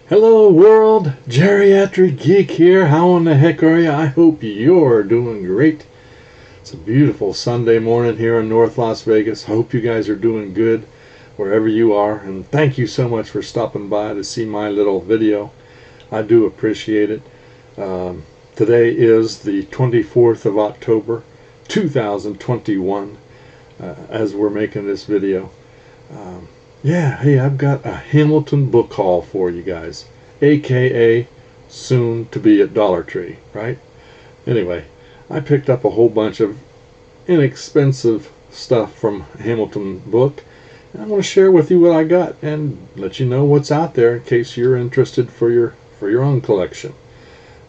Hello world, Geriatric Geek here. How in the heck are you? I hope you're doing great. It's a beautiful Sunday morning here in North Las Vegas. Hope you guys are doing good wherever you are. And thank you so much for stopping by to see my little video. I do appreciate it. Today is the 24th of October, 2021, as we're making this video. Yeah, hey, I've got a Hamilton book haul for you guys, aka soon to be at Dollar Tree, right? Anyway, I picked up a whole bunch of inexpensive stuff from Hamilton book, and I'm going to share with you what I got and let you know what's out there in case you're interested for your own collection.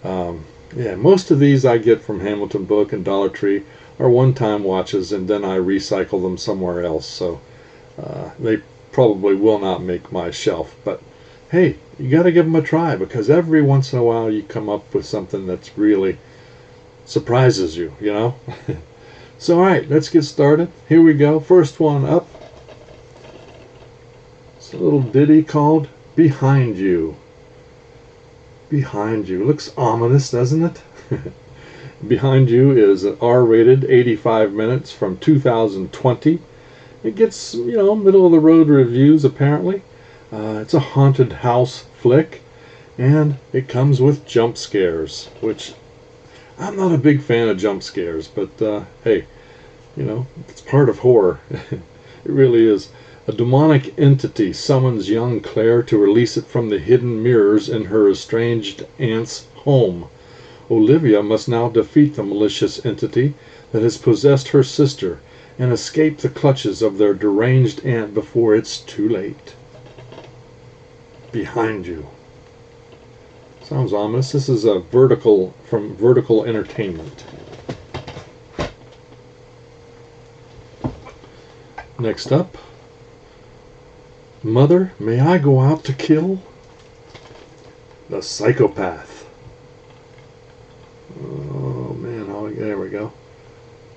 Yeah, most of these I get from Hamilton book and Dollar Tree are one-time watches, and then I recycle them somewhere else, so they probably will not make my shelf. But hey, you got to give them a try, because every once in a while you come up with something that's really surprises you, you know. So alright, let's get started. Here we go. First one up. It's a little ditty called Behind You. Behind You. Looks ominous, doesn't it? Behind You is an R-rated 85 minutes from 2020. It gets, middle of the road reviews apparently. It's a haunted house flick, and it comes with jump scares, which I'm not a big fan of jump scares, but hey, it's part of horror. It really is. A demonic entity summons young Claire to release it from the hidden mirrors in her estranged aunt's home. Olivia must now defeat the malicious entity that has possessed her sister and escape the clutches of their deranged aunt before it's too late. Behind You. Sounds ominous. This is a from Vertical Entertainment. Next up, Mother, May I Go Out to Kill? The Psychopath. Oh man, there we go.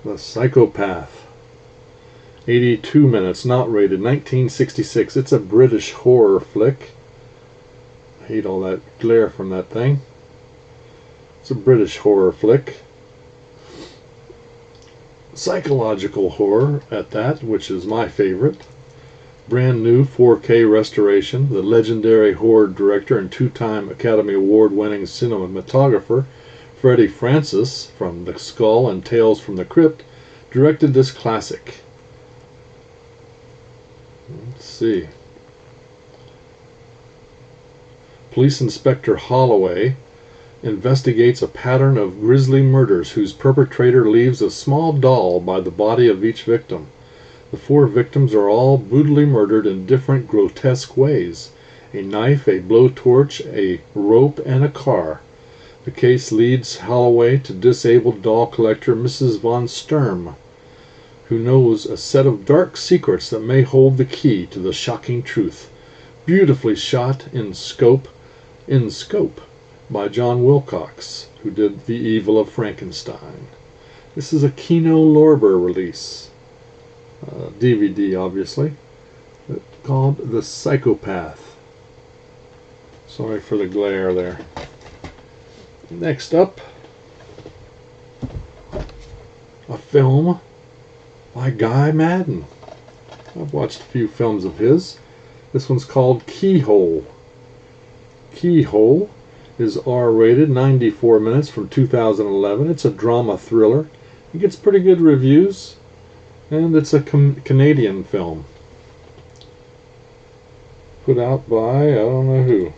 The Psychopath. 82 minutes, not rated, 1966. It's a British horror flick. I hate all that glare from that thing. It's a British horror flick. Psychological horror at that, which is my favorite. Brand new 4K restoration. The legendary horror director and two-time Academy Award-winning cinematographer Freddie Francis from The Skull and Tales from the Crypt directed this classic. Let's see. Police Inspector Holloway investigates a pattern of grisly murders whose perpetrator leaves a small doll by the body of each victim. The 4 victims are all brutally murdered in different grotesque ways. A knife, a blowtorch, a rope, and a car. The case leads Holloway to disabled doll collector Mrs. von Sturm, who knows a set of dark secrets that may hold the key to the shocking truth. Beautifully shot in scope by John Wilcox, who did The Evil of Frankenstein. This is a Kino Lorber release. DVD, obviously. Called The Psychopath. Sorry for the glare there. Next up, a film by Guy Madden. I've watched a few films of his. This one's called Keyhole. Keyhole is R-rated, 94 minutes from 2011. It's a drama thriller. It gets pretty good reviews, and it's a Canadian film. Put out by, I don't know who.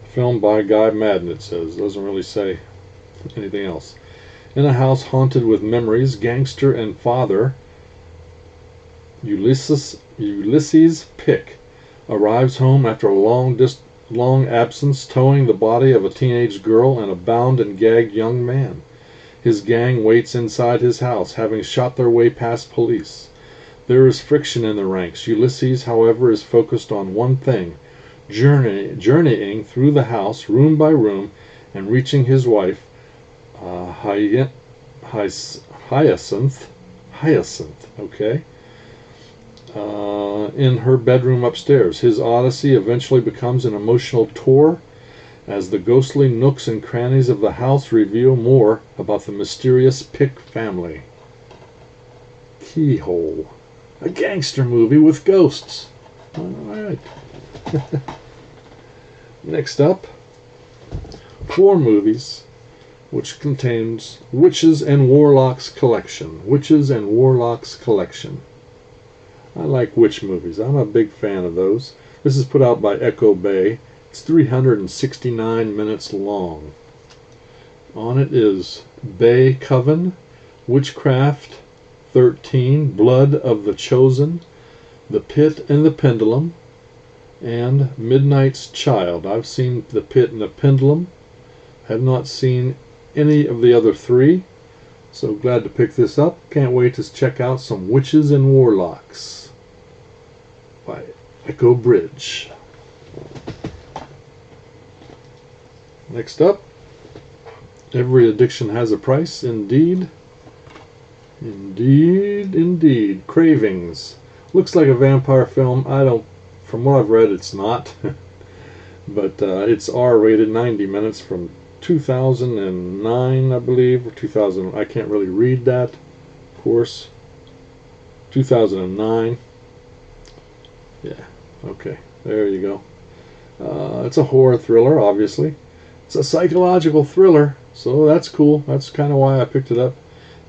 Film by Guy Madden, it says. Doesn't really say anything else. In a house haunted with memories, gangster and father Ulysses Pick arrives home after a long absence, towing the body of a teenage girl and a bound and gagged young man. His gang waits inside his house, having shot their way past police. There is friction in the ranks. Ulysses, however, is focused on one thing: journeying through the house, room by room, and reaching his wife, Hyacinth, okay, in her bedroom upstairs. His odyssey eventually becomes an emotional tour as the ghostly nooks and crannies of the house reveal more about the mysterious Pick family. Keyhole. A gangster movie with ghosts. Alright. Next up, 4 movies, which contains Witches and Warlocks Collection. Witches and Warlocks Collection. I like witch movies. I'm a big fan of those. This is put out by Echo Bay. It's 369 minutes long. On it is Bay Coven, Witchcraft 13, Blood of the Chosen, The Pit and the Pendulum, and Midnight's Child. I've seen The Pit and the Pendulum. Have not seen any of the other 3. So glad to pick this up. Can't wait to check out some Witches and Warlocks by Echo Bridge. Next up, Every Addiction Has a Price. Indeed. Indeed, indeed. Cravings. Looks like a vampire film. From what I've read, it's not. But it's R-rated, 90 minutes, from 2009, I believe, or 2000. I can't really read that, of course. 2009. Yeah, okay, there you go. It's a horror thriller, obviously. It's a psychological thriller, so that's cool. That's kind of why I picked it up.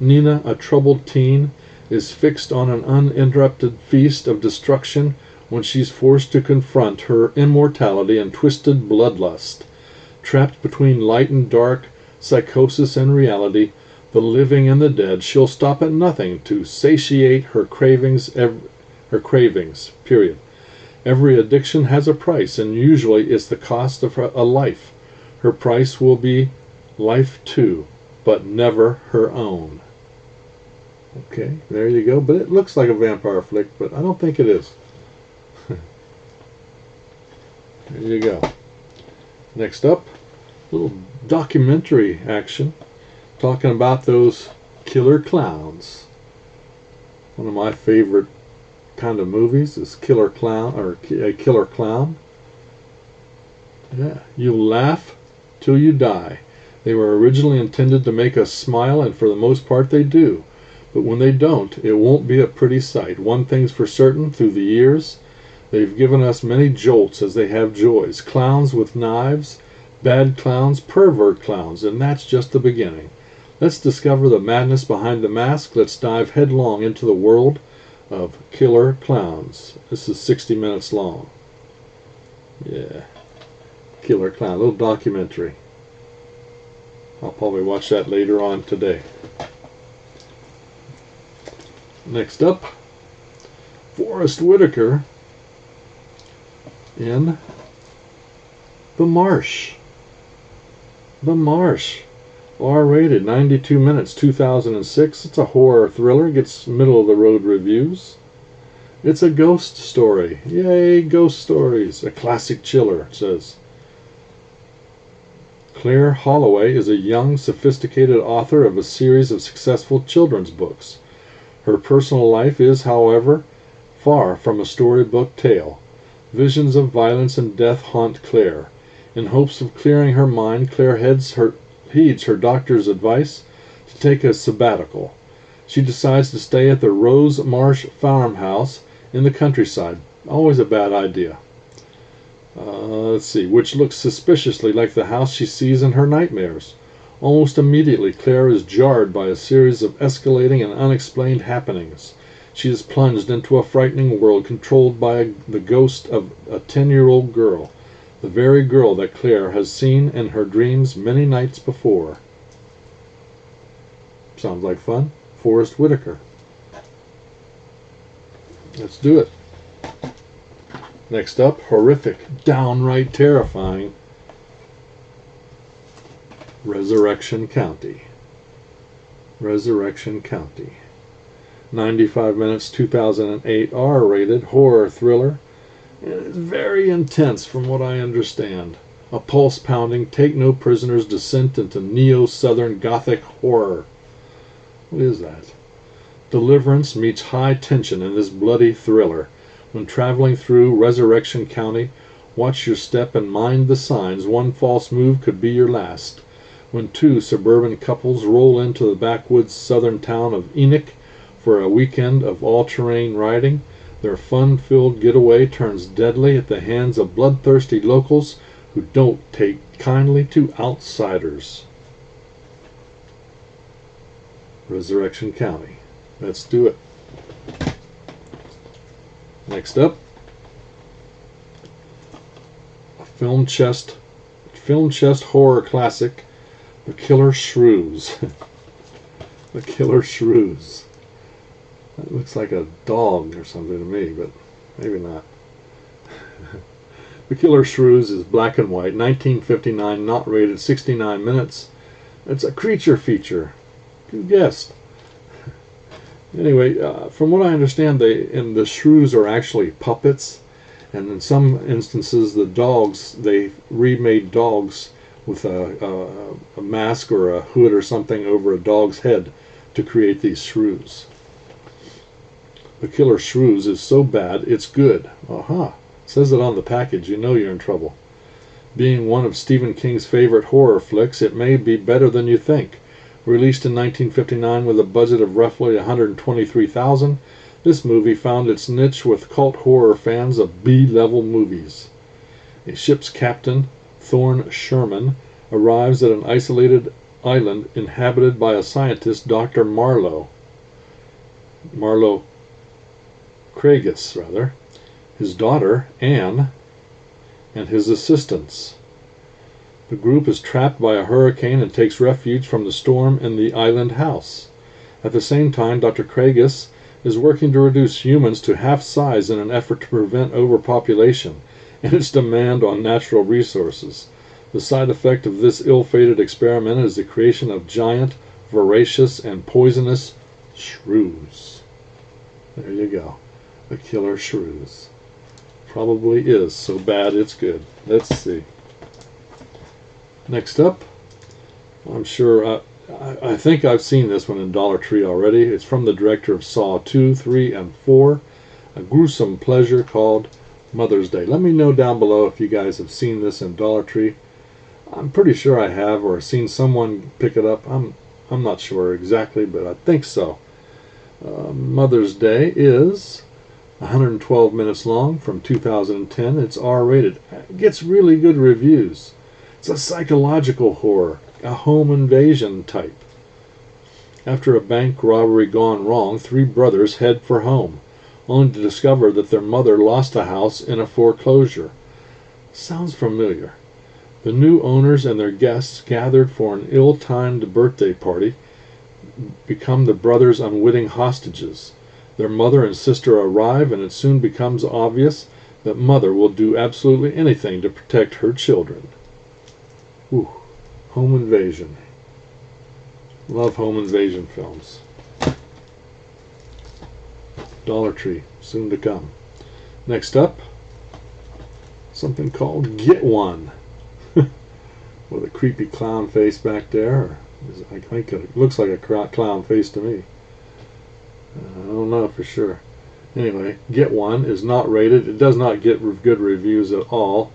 Nina, a troubled teen, is fixed on an uninterrupted feast of destruction when she's forced to confront her immortality and twisted bloodlust. Trapped between light and dark, psychosis and reality, the living and the dead, she'll stop at nothing to satiate her cravings, period. Every addiction has a price, and usually it's the cost of a life. Her price will be life too, but never her own. Okay, there you go. But it looks like a vampire flick, but I don't think it is. There you go. Next up, a little documentary action talking about those killer clowns. One of my favorite kind of movies is Killer Clown, or a Killer Clown. Yeah, you laugh till you die. They were originally intended to make us smile, and for the most part they do. But when they don't, it won't be a pretty sight. One thing's for certain, through the years, they've given us many jolts as they have joys. Clowns with knives, bad clowns, pervert clowns, and that's just the beginning. Let's discover the madness behind the mask. Let's dive headlong into the world of Killer Clowns. This is 60 minutes long. Yeah. Killer Clown, a little documentary. I'll probably watch that later on today. Next up, Forrest Whitaker in The Marsh. The Marsh. R-rated, 92 minutes, 2006. It's a horror thriller. Gets middle-of-the-road reviews. It's a ghost story. Yay, ghost stories. A classic chiller, it says. Claire Holloway is a young, sophisticated author of a series of successful children's books. Her personal life is, however, far from a storybook tale. Visions of violence and death haunt Claire. In hopes of clearing her mind, Claire heeds her doctor's advice to take a sabbatical. She decides to stay at the Rose Marsh farmhouse in the countryside. Always a bad idea. Let's see, which looks suspiciously like the house she sees in her nightmares. Almost immediately, Claire is jarred by a series of escalating and unexplained happenings. She is plunged into a frightening world controlled by the ghost of a 10-year-old girl, the very girl that Claire has seen in her dreams many nights before. Sounds like fun. Forrest Whitaker. Let's do it. Next up, horrific, downright terrifying, Resurrection County. Resurrection County. 95 minutes, 2008, R-rated horror thriller. It's very intense from what I understand. A pulse-pounding, take-no-prisoners descent into neo-southern gothic horror. What is that? Deliverance meets high tension in this bloody thriller. When traveling through Resurrection County, watch your step and mind the signs. One false move could be your last. When two suburban couples roll into the backwoods southern town of Enoch for a weekend of all-terrain riding, their fun-filled getaway turns deadly at the hands of bloodthirsty locals who don't take kindly to outsiders. Resurrection County. Let's do it. Next up, a film chest horror classic, The Killer Shrews. The Killer Shrews. That looks like a dog or something to me, but maybe not. The Killer Shrews is black and white, 1959, not rated, 69 minutes. It's a creature feature. Who guessed? Anyway, from what I understand, the shrews are actually puppets, and in some instances, they remade dogs with a mask or a hood or something over a dog's head to create these shrews. The Killer Shrews is so bad, it's good. Aha! Says it on the package. You know you're in trouble. Being one of Stephen King's favorite horror flicks, it may be better than you think. Released in 1959 with a budget of roughly $123,000, this movie found its niche with cult horror fans of B-level movies. A ship's captain, Thorne Sherman, arrives at an isolated island inhabited by a scientist, Dr. Marlowe Craigus, his daughter, Anne, and his assistants. The group is trapped by a hurricane and takes refuge from the storm in the island house. At the same time, Dr. Craigus is working to reduce humans to half size in an effort to prevent overpopulation and its demand on natural resources. The side effect of this ill-fated experiment is the creation of giant, voracious, and poisonous shrews. There you go. The Killer Shrews. Probably is so bad it's good. Let's see. Next up, I'm sure, I think I've seen this one in Dollar Tree already. It's from the director of Saw 2, 3, and 4, a gruesome pleasure called Mother's Day. Let me know down below if you guys have seen this in Dollar Tree. I'm pretty sure I have, or seen someone pick it up. I'm not sure exactly, but I think so. Mother's Day is 112 minutes long, from 2010. It's R-rated. It gets really good reviews. It's a psychological horror, a home invasion type. After a bank robbery gone wrong, three brothers head for home, only to discover that their mother lost the house in a foreclosure. Sounds familiar. The new owners and their guests, gathered for an ill-timed birthday party, become the brothers' unwitting hostages. Their mother and sister arrive, and it soon becomes obvious that mother will do absolutely anything to protect her children. Ooh, home invasion. Love home invasion films. Dollar Tree, soon to come. Next up, something called Get One. With a creepy clown face back there. I think it looks like a clown face to me. I don't know for sure. Anyway, Get One is not rated. It does not get good reviews at all.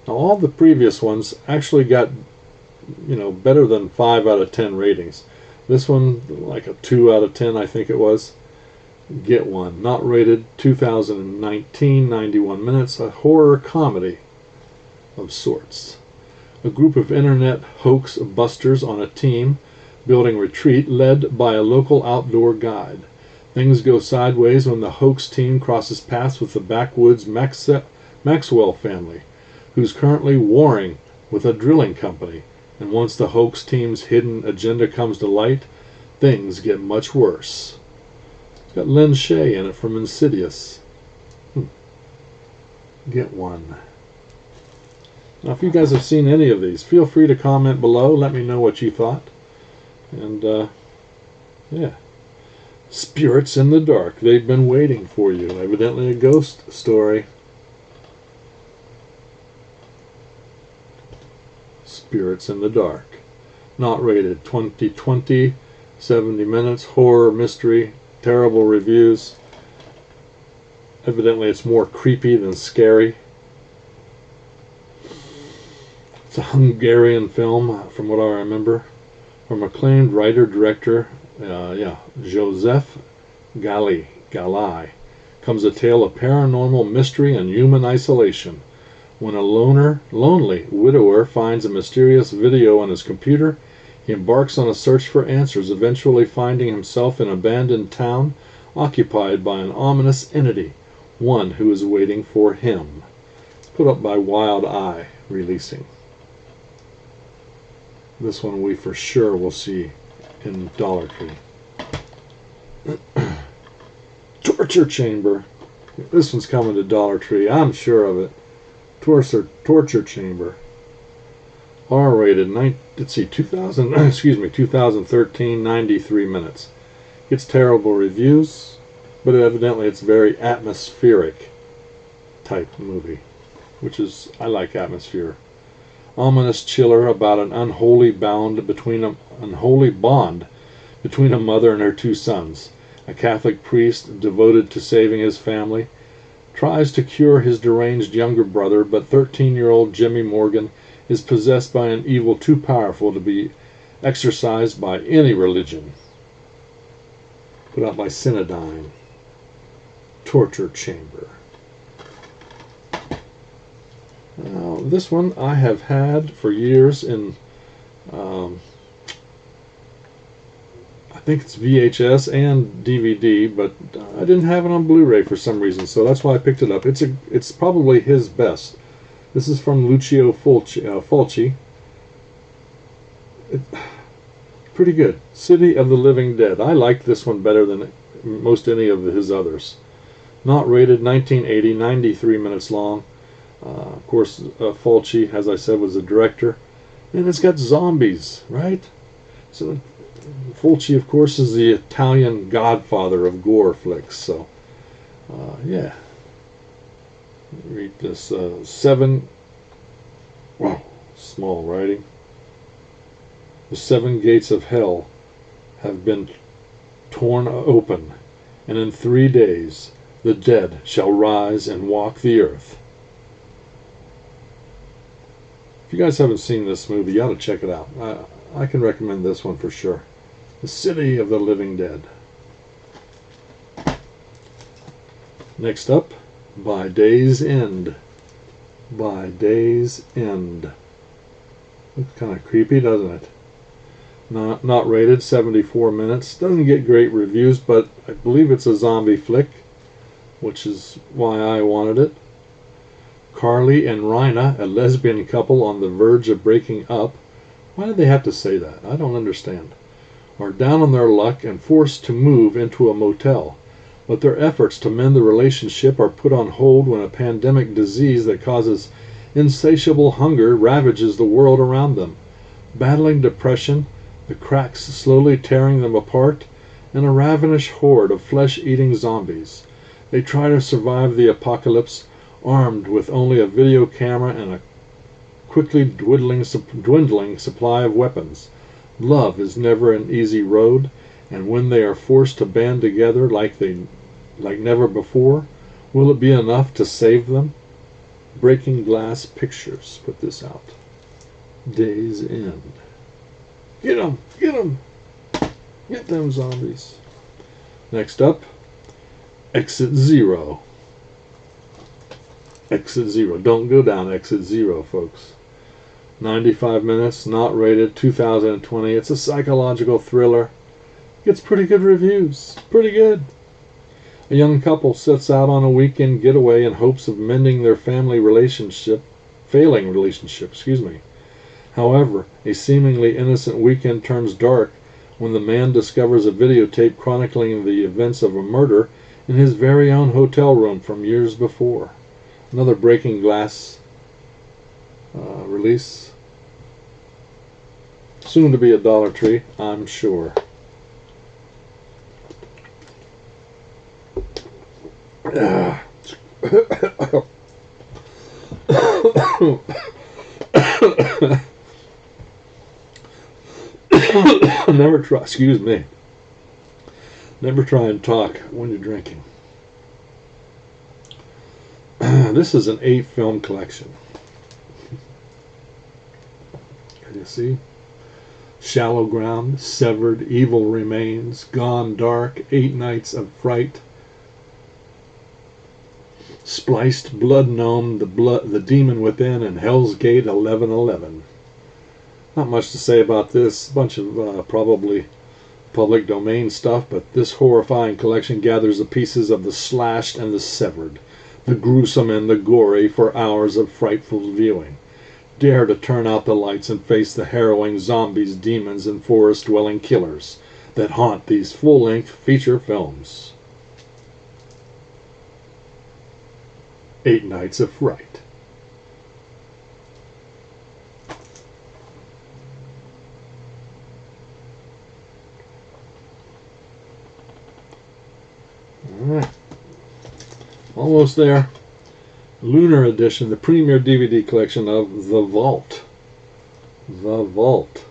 Now, all the previous ones actually got, better than 5 out of 10 ratings. This one, like a 2 out of 10, I think it was. Get One, not rated, 2019, 91 minutes, a horror comedy of sorts. A group of internet hoax busters on a team building retreat led by a local outdoor guide. Things go sideways when the hoax team crosses paths with the backwoods Maxwell family, who's currently warring with a drilling company. And once the hoax team's hidden agenda comes to light, things get much worse. It's got Lynn Shay in it from Insidious. Get One. Now, if you guys have seen any of these, feel free to comment below. Let me know what you thought. And, yeah. Spirits in the Dark. They've been waiting for you. Evidently a ghost story. Spirits in the Dark. Not rated. 2020, 70 minutes, horror, mystery. Terrible reviews. Evidently it's more creepy than scary. It's a Hungarian film, from what I remember, from acclaimed writer-director, Joseph Galai, comes a tale of paranormal mystery and human isolation. When a lonely widower finds a mysterious video on his computer, he embarks on a search for answers, eventually finding himself in an abandoned town occupied by an ominous entity, one who is waiting for him. It's put up by Wild Eye Releasing. This one we for sure will see in Dollar Tree. Torture Chamber. This one's coming to Dollar Tree, I'm sure of it. Torture Chamber. R-rated. 2013, 93 minutes. Gets terrible reviews, but evidently it's very atmospheric type movie, which is, I like atmosphere. Ominous chiller about an unholy bond between a mother and her two sons. A Catholic priest devoted to saving his family tries to cure his deranged younger brother, but 13-year-old Jimmy Morgan is possessed by an evil too powerful to be exorcised by any religion. Put out by Cinedyne. Torture Chamber. Now, this one I have had for years in, I think it's VHS and DVD, but I didn't have it on Blu-ray for some reason, so that's why I picked it up. It's probably his best. This is from Lucio Fulci. Pretty good. City of the Living Dead. I liked this one better than most any of his others. Not rated, 1980, 93 minutes long. Of course, Fulci, as I said, was the director. And it's got zombies, right? So Fulci, of course, is the Italian godfather of gore flicks. So, yeah. Read this. Wow, small writing. The 7 gates of hell have been torn open, and in 3 days the dead shall rise and walk the earth. If you guys haven't seen this movie, you ought to check it out. I can recommend this one for sure. The City of the Living Dead. Next up, By Day's End. By Day's End. Looks kind of creepy, doesn't it? Not rated, 74 minutes. Doesn't get great reviews, but I believe it's a zombie flick, which is why I wanted it. Carly and Rhina, a lesbian couple on the verge of breaking up. Why did they have to say that? I don't understand. Are down on their luck and forced to move into a motel. But their efforts to mend the relationship are put on hold when a pandemic disease that causes insatiable hunger ravages the world around them. Battling depression, the cracks slowly tearing them apart, and a ravenous horde of flesh-eating zombies. They try to survive the apocalypse, armed with only a video camera and a quickly dwindling supply of weapons. Love is never an easy road, and when they are forced to band together like never before, will it be enough to save them? Breaking Glass Pictures put this out. Day's End. Get 'em! Get 'em! Get them zombies. Next up, Exit Zero. Exit Zero. Don't go down Exit Zero, folks. 95 minutes, not rated, 2020. It's a psychological thriller. Gets pretty good reviews. Pretty good. A young couple sets out on a weekend getaway in hopes of mending their failing relationship. However, a seemingly innocent weekend turns dark when the man discovers a videotape chronicling the events of a murder in his very own hotel room from years before. Another Breaking Glass release. Soon to be at Dollar Tree, I'm sure. Never trust. Excuse me. Never try and talk when you're drinking. This is an 8-film collection. Can you see? Shallow Ground, Severed, Evil Remains, Gone Dark, 8 Nights of Fright, Spliced, Blood Gnome, the Demon Within, and Hell's Gate 1111. Not much to say about this. A bunch of probably public domain stuff, but this horrifying collection gathers the pieces of the slashed and the severed, the gruesome and the gory for hours of frightful viewing. Dare to turn out the lights and face the harrowing zombies, demons, and forest-dwelling killers that haunt these full-length feature films. 8 Nights of Fright. Alright. Almost there. Lunar Edition, the premier DVD collection of The Vault. The Vault.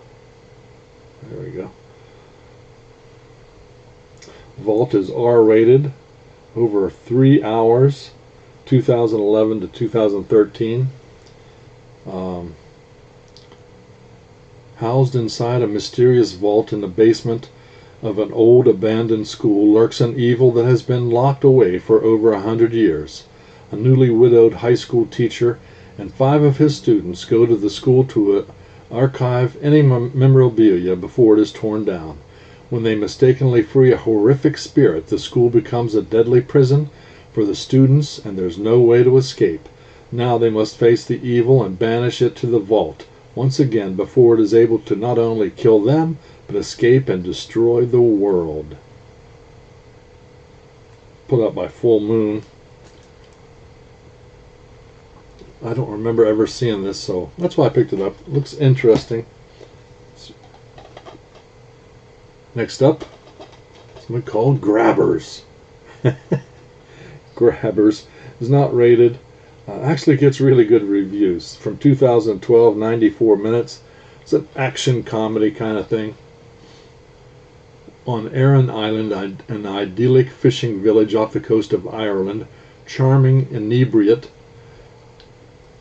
There we go. Vault is R-rated, over 3 hours, 2011 to 2013. Housed inside a mysterious vault in the basement of an old abandoned school lurks an evil that has been locked away for over 100 years. A newly widowed high school teacher and 5 of his students go to the school to archive any memorabilia before it is torn down. When they mistakenly free a horrific spirit, the school becomes a deadly prison for the students, and there's no way to escape. Now they must face the evil and banish it to the vault once again before it is able to not only kill them, but escape and destroy the world. Put up by Full Moon. I don't remember ever seeing this, so that's why I picked it up. It looks interesting. Next up, something called Grabbers. Grabbers is not rated. Actually gets really good reviews. From 2012, 94 minutes. It's an action comedy kind of thing. On Arran Island, an idyllic fishing village off the coast of Ireland, charming inebriate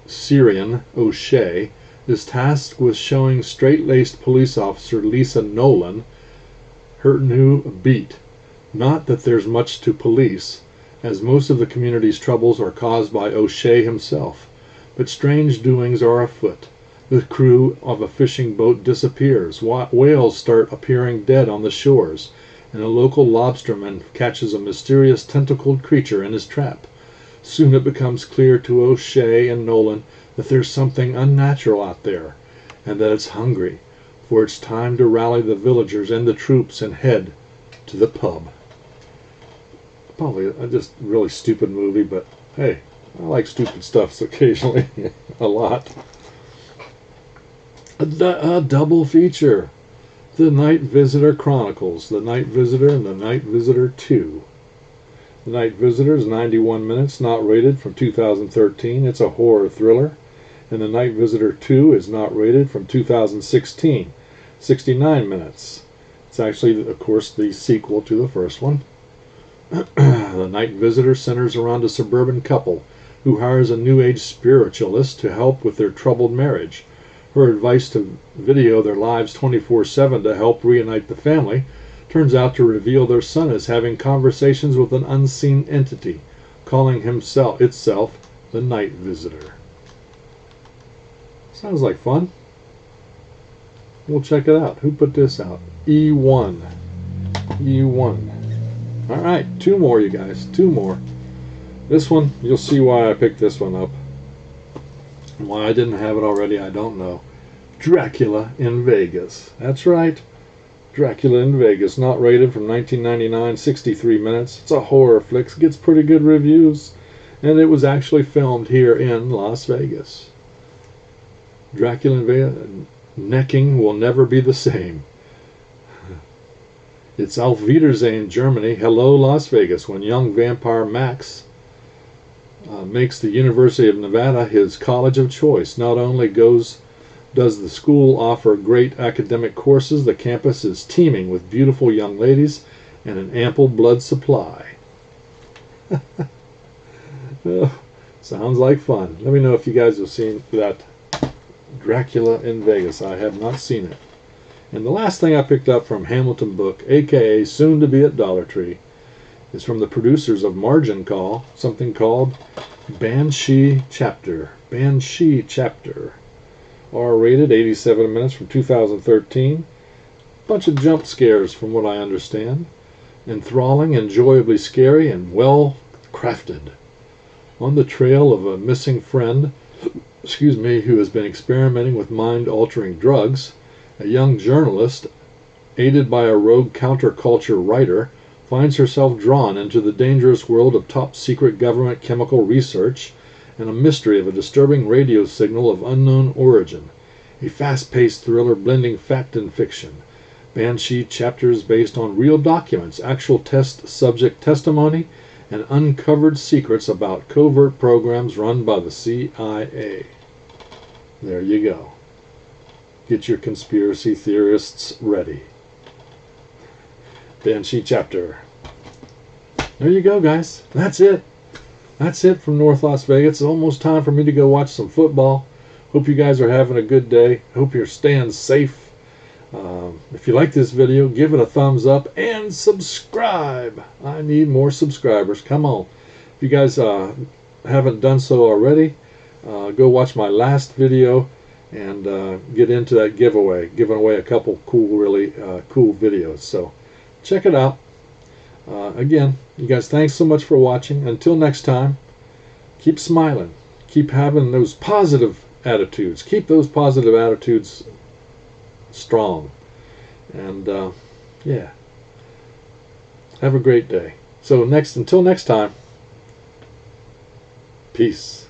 Syrian O'Shea is tasked with showing straight-laced police officer Lisa Nolan her new beat. Not that there's much to police, as most of the community's troubles are caused by O'Shea himself, but strange doings are afoot. The crew of a fishing boat disappears, whales start appearing dead on the shores, and a local lobsterman catches a mysterious tentacled creature in his trap. Soon it becomes clear to O'Shea and Nolan that there's something unnatural out there, and that it's hungry, for it's time to rally the villagers and the troops and head to the pub. Probably a just really stupid movie, but hey, I like stupid stuff occasionally, a lot. A double feature. The Night Visitor Chronicles, The Night Visitor and The Night Visitor 2. The Night Visitor is 91 minutes, not rated, from 2013. It's a horror thriller. And The Night Visitor 2 is not rated, from 2016. 69 minutes. It's actually, of course, the sequel to the first one. The Night Visitor centers around a suburban couple who hires a New Age spiritualist to help with their troubled marriage. Her advice to video their lives 24/7 to help reunite the family turns out to reveal their son is having conversations with an unseen entity, calling itself the Night Visitor. Sounds like fun. We'll check it out. Who put this out? E1. E1. Alright, 2 more, you guys. 2 more. This one, you'll see why I picked this one up. Why I didn't have it already, I don't know. Dracula in Vegas. That's right. Dracula in Vegas. Not rated, from 1999, 63 minutes. It's a horror flick. Gets pretty good reviews. And it was actually filmed here in Las Vegas. Dracula in Vegas. Necking will never be the same. It's Auf Wiedersehen, Germany. Hello, Las Vegas. When young vampire Max makes the University of Nevada his college of choice. Not only does the school offer great academic courses, the campus is teeming with beautiful young ladies and an ample blood supply. Oh, sounds like fun. Let me know if you guys have seen that Dracula in Vegas. I have not seen it. And the last thing I picked up from Hamilton Book, aka soon to be at Dollar Tree, is from the producers of Margin Call, something called Banshee Chapter. Banshee Chapter. R-rated, 87 minutes from 2013. Bunch of jump scares from what I understand. Enthralling, enjoyably scary, and well crafted. On the trail of a missing friend, who has been experimenting with mind-altering drugs, a young journalist, aided by a rogue counterculture writer, finds herself drawn into the dangerous world of top-secret government chemical research and a mystery of a disturbing radio signal of unknown origin. A fast-paced thriller blending fact and fiction. Banshee Chapters based on real documents, actual test subject testimony, and uncovered secrets about covert programs run by the CIA. There you go. Get your conspiracy theorists ready. Banshee Chapter. There you go, guys. That's it. That's it from North Las Vegas. It's almost time for me to go watch some football. Hope you guys are having a good day. Hope you're staying safe. If you like this video, give it a thumbs up and subscribe. I need more subscribers. Come on. If you guys haven't done so already, go watch my last video and get into that giveaway. Giving away a couple cool, really cool videos. So check it out. Again, you guys, thanks so much for watching. Until next time, keep smiling. Keep having those positive attitudes. Keep those positive attitudes strong. And yeah, have a great day. So until next time, peace.